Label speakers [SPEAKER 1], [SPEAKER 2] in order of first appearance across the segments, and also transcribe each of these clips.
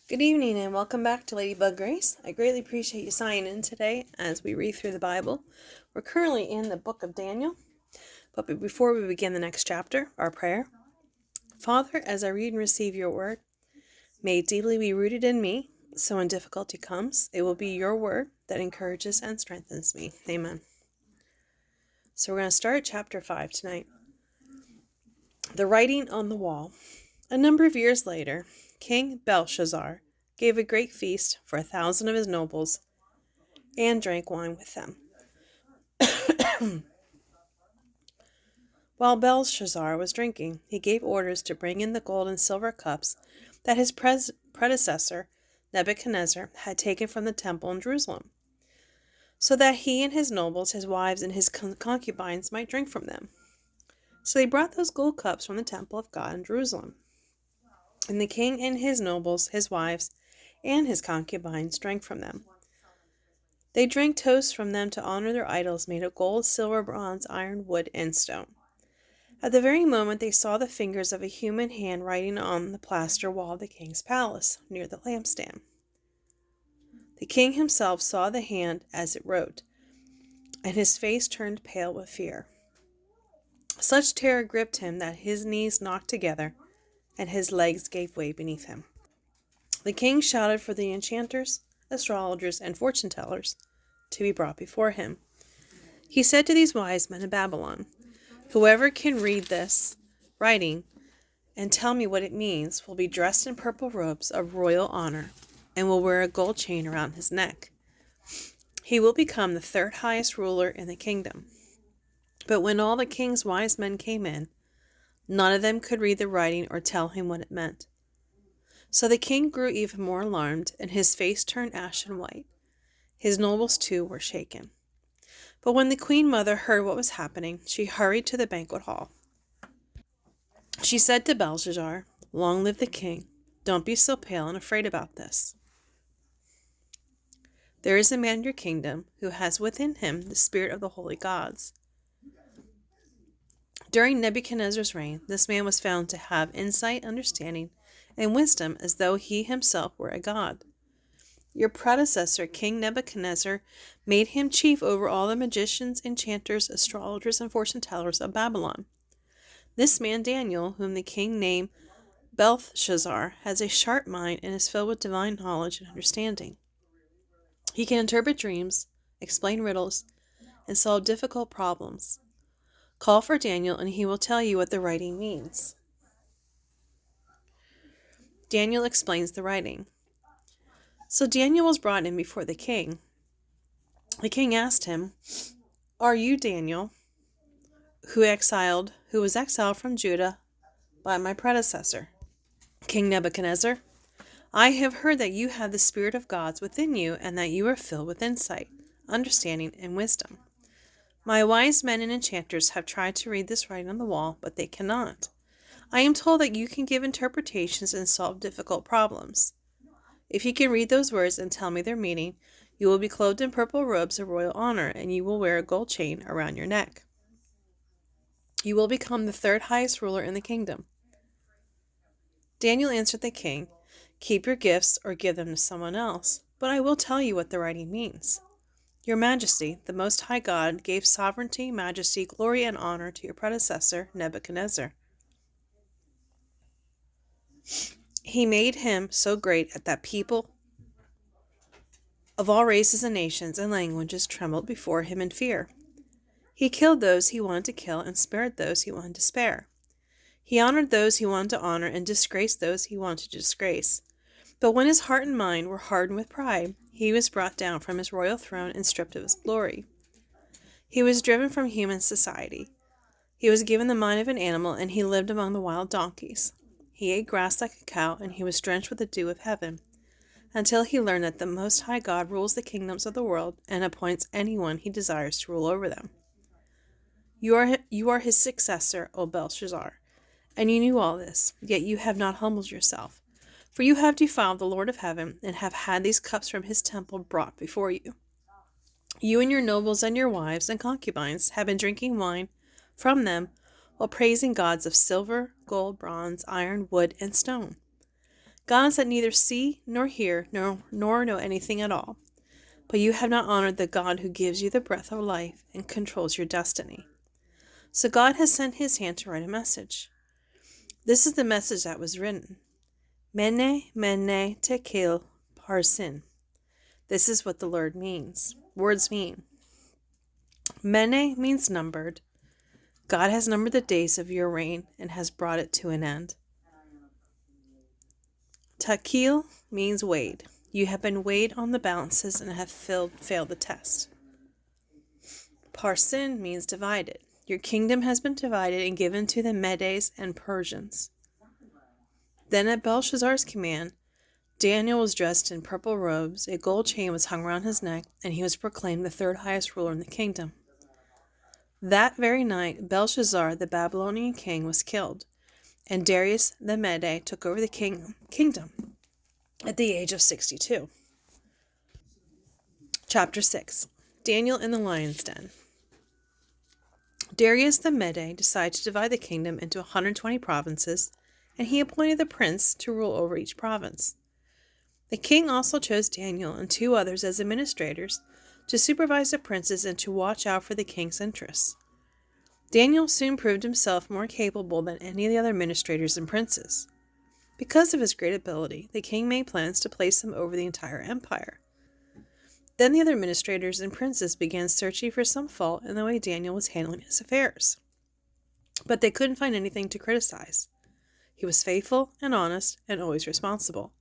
[SPEAKER 1] Good evening and welcome back to Ladybug Grace. I greatly appreciate you signing in today as we read through the Bible. We're currently in the book of Daniel, but before we begin the next chapter, our prayer. Father, as I read and receive your word, may it deeply be rooted in me, so when difficulty comes, it will be your word that encourages and strengthens me. Amen. So we're going to start at chapter 5 tonight. The writing on the wall. A number of years later, King Belshazzar gave a great feast for 1,000 of his nobles and drank wine with them. While Belshazzar was drinking, he gave orders to bring in the gold and silver cups that his predecessor, Nebuchadnezzar, had taken from the temple in Jerusalem, so that he and his nobles, his wives, and his concubines might drink from them. So they brought those gold cups from the temple of God in Jerusalem. And the king and his nobles, his wives, and his concubines drank from them. They drank toasts from them to honor their idols made of gold, silver, bronze, iron, wood, and stone. At the very moment they saw the fingers of a human hand writing on the plaster wall of the king's palace, near the lampstand. The king himself saw the hand as it wrote, and his face turned pale with fear. Such terror gripped him that his knees knocked together, and his legs gave way beneath him. The king shouted for the enchanters, astrologers, and fortune-tellers to be brought before him. He said to these wise men of Babylon, "Whoever can read this writing and tell me what it means will be dressed in purple robes of royal honor and will wear a gold chain around his neck. He will become the third highest ruler in the kingdom." But when all the king's wise men came in, none of them could read the writing or tell him what it meant. So the king grew even more alarmed, and his face turned ashen white. His nobles, too, were shaken. But when the queen mother heard what was happening, she hurried to the banquet hall. She said to Belshazzar, "Long live the king. Don't be so pale and afraid about this. There is a man in your kingdom who has within him the spirit of the holy gods. During Nebuchadnezzar's reign, this man was found to have insight, understanding, and wisdom as though he himself were a god. Your predecessor, King Nebuchadnezzar, made him chief over all the magicians, enchanters, astrologers, and fortune-tellers of Babylon. This man Daniel, whom the king named Belshazzar, has a sharp mind and is filled with divine knowledge and understanding. He can interpret dreams, explain riddles, and solve difficult problems. Call for Daniel, and he will tell you what the writing means." Daniel explains the writing. So Daniel was brought in before the king. The king asked him, "Are you Daniel, who was exiled from Judah by my predecessor, King Nebuchadnezzar? I have heard that you have the spirit of gods within you, and that you are filled with insight, understanding, and wisdom. My wise men and enchanters have tried to read this writing on the wall, but they cannot. I am told that you can give interpretations and solve difficult problems. If you can read those words and tell me their meaning, you will be clothed in purple robes of royal honor, and you will wear a gold chain around your neck. You will become the third highest ruler in the kingdom." Daniel answered the king, "Keep your gifts or give them to someone else, but I will tell you what the writing means. Your Majesty, the Most High God, gave sovereignty, majesty, glory, and honor to your predecessor, Nebuchadnezzar. He made him so great that people of all races and nations and languages trembled before him in fear. He killed those he wanted to kill and spared those he wanted to spare. He honored those he wanted to honor and disgraced those he wanted to disgrace. But when his heart and mind were hardened with pride, he was brought down from his royal throne and stripped of his glory. He was driven from human society. He was given the mind of an animal, and he lived among the wild donkeys. He ate grass like a cow, and he was drenched with the dew of heaven, until he learned that the Most High God rules the kingdoms of the world and appoints anyone he desires to rule over them. You are his successor, O Belshazzar, and you knew all this, yet you have not humbled yourself. For you have defiled the Lord of heaven, and have had these cups from his temple brought before you. You and your nobles and your wives and concubines have been drinking wine from them while praising gods of silver, gold, bronze, iron, wood, and stone. gods that neither see nor hear nor know anything at all. But you have not honored the God who gives you the breath of life and controls your destiny. So God has sent his hand to write a message. This is the message that was written. Mene, mene, tekel, parsin. This is what the words mean. Mene means numbered. God has numbered the days of your reign and has brought it to an end. Tekel means weighed. You have been weighed on the balances and have failed the test. Parsin means divided. Your kingdom has been divided and given to the Medes and Persians. Then at Belshazzar's command, Daniel was dressed in purple robes, a gold chain was hung around his neck, and he was proclaimed the third highest ruler in the kingdom. That very night, Belshazzar, the Babylonian king, was killed, and Darius the Mede took over the kingdom at the age of 62. Chapter 6. Daniel in the Lion's Den. Darius the Mede decided to divide the kingdom into 120 provinces, and he appointed the prince to rule over each province. The king also chose Daniel and 2 others as administrators to supervise the princes and to watch out for the king's interests. Daniel soon proved himself more capable than any of the other administrators and princes. Because of his great ability, the king made plans to place him over the entire empire. Then the other administrators and princes began searching for some fault in the way Daniel was handling his affairs. But they couldn't find anything to criticize. He was faithful and honest and always responsible.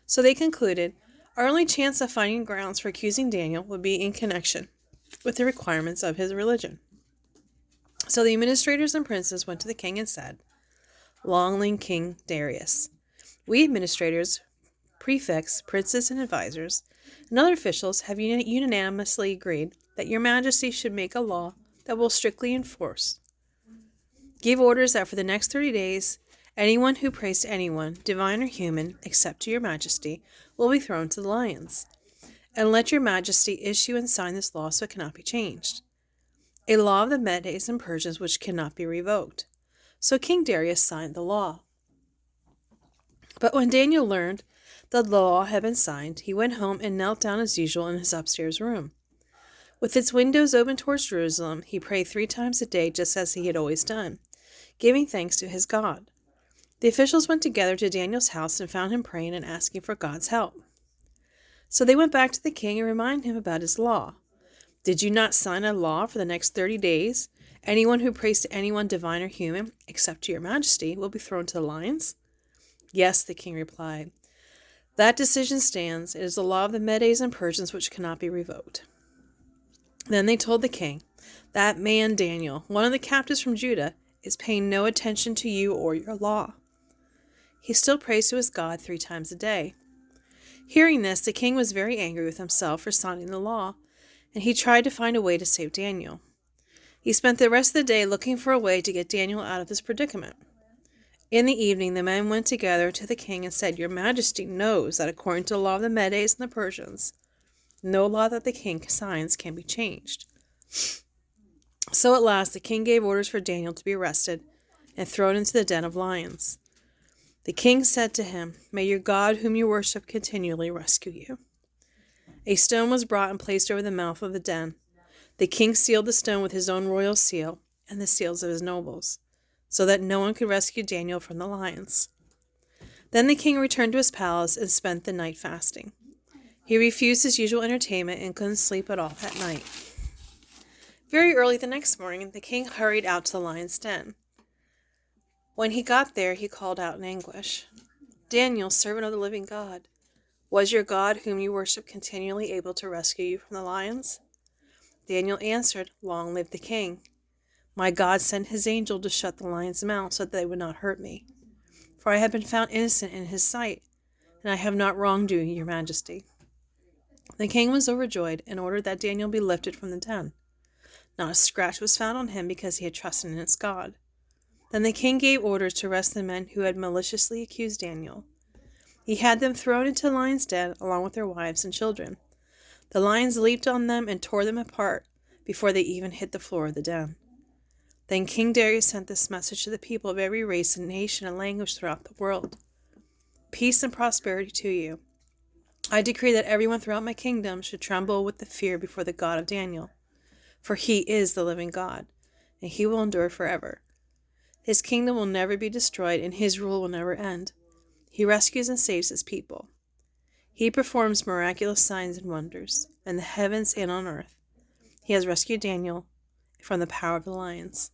[SPEAKER 1] So they concluded our only chance of finding grounds for accusing Daniel would be in connection with the requirements of his religion. So the administrators and princes went to the king and said, Long live King Darius. We administrators, prefects, princes, and advisors, and other officials have unanimously agreed that your majesty should make a law that will strictly enforce. Give orders that for the next 30 days, anyone who prays to anyone, divine or human, except to your majesty, will be thrown to the lions. And let your majesty issue and sign this law so it cannot be changed. A law of the Medes and Persians which cannot be revoked. So King Darius signed the law. But when Daniel learned that the law had been signed, he went home and knelt down as usual in his upstairs room. With its windows open towards Jerusalem, he prayed 3 times a day just as he had always done, giving thanks to his God. The officials went together to Daniel's house and found him praying and asking for God's help. So they went back to the king and reminded him about his law. Did you not sign a law for the next 30 days? Anyone who prays to anyone, divine or human, except to your majesty, will be thrown to the lions? Yes, the king replied. That decision stands. It is the law of the Medes and Persians which cannot be revoked. Then they told the king, that man Daniel, one of the captives from Judah, is paying no attention to you or your law. He still prays to his God 3 times a day. Hearing this, the king was very angry with himself for signing the law, and he tried to find a way to save Daniel. He spent the rest of the day looking for a way to get Daniel out of this predicament. In the evening, the men went together to the king and said, Your Majesty knows that according to the law of the Medes and the Persians, no law that the king signs can be changed. So at last the king gave orders for Daniel to be arrested and thrown into the den of lions. The king said to him, May your God, whom you worship, continually rescue you. A stone was brought and placed over the mouth of the den. The king sealed the stone with his own royal seal and the seals of his nobles, so that no one could rescue Daniel from the lions. Then the king returned to his palace and spent the night fasting. He refused his usual entertainment and couldn't sleep at all at night. Very early the next morning, the king hurried out to the lion's den. When he got there, he called out in anguish, Daniel, servant of the living God, was your God, whom you worship, continually able to rescue you from the lions? Daniel answered, Long live the king. My God sent his angel to shut the lions' mouths so that they would not hurt me. For I have been found innocent in his sight, and I have not wronged you, your majesty. The king was overjoyed and ordered that Daniel be lifted from the den. Not a scratch was found on him because he had trusted in his God. Then the king gave orders to arrest the men who had maliciously accused Daniel. He had them thrown into the lion's den along with their wives and children. The lions leaped on them and tore them apart before they even hit the floor of the den. Then King Darius sent this message to the people of every race and nation and language throughout the world. peace and prosperity to you. I decree that everyone throughout my kingdom should tremble with the fear before the God of Daniel, for he is the living God, and he will endure forever. His kingdom will never be destroyed, and his rule will never end. He rescues and saves his people. He performs miraculous signs and wonders in the heavens and on earth. He has rescued Daniel from the power of the lions.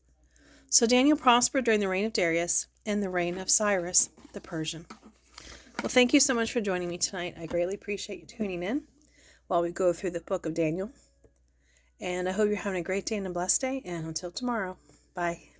[SPEAKER 1] So Daniel prospered during the reign of Darius and the reign of Cyrus the Persian. Well, thank you so much for joining me tonight. I greatly appreciate you tuning in while we go through the book of Daniel. And I hope you're having a great day and a blessed day. And until tomorrow, bye.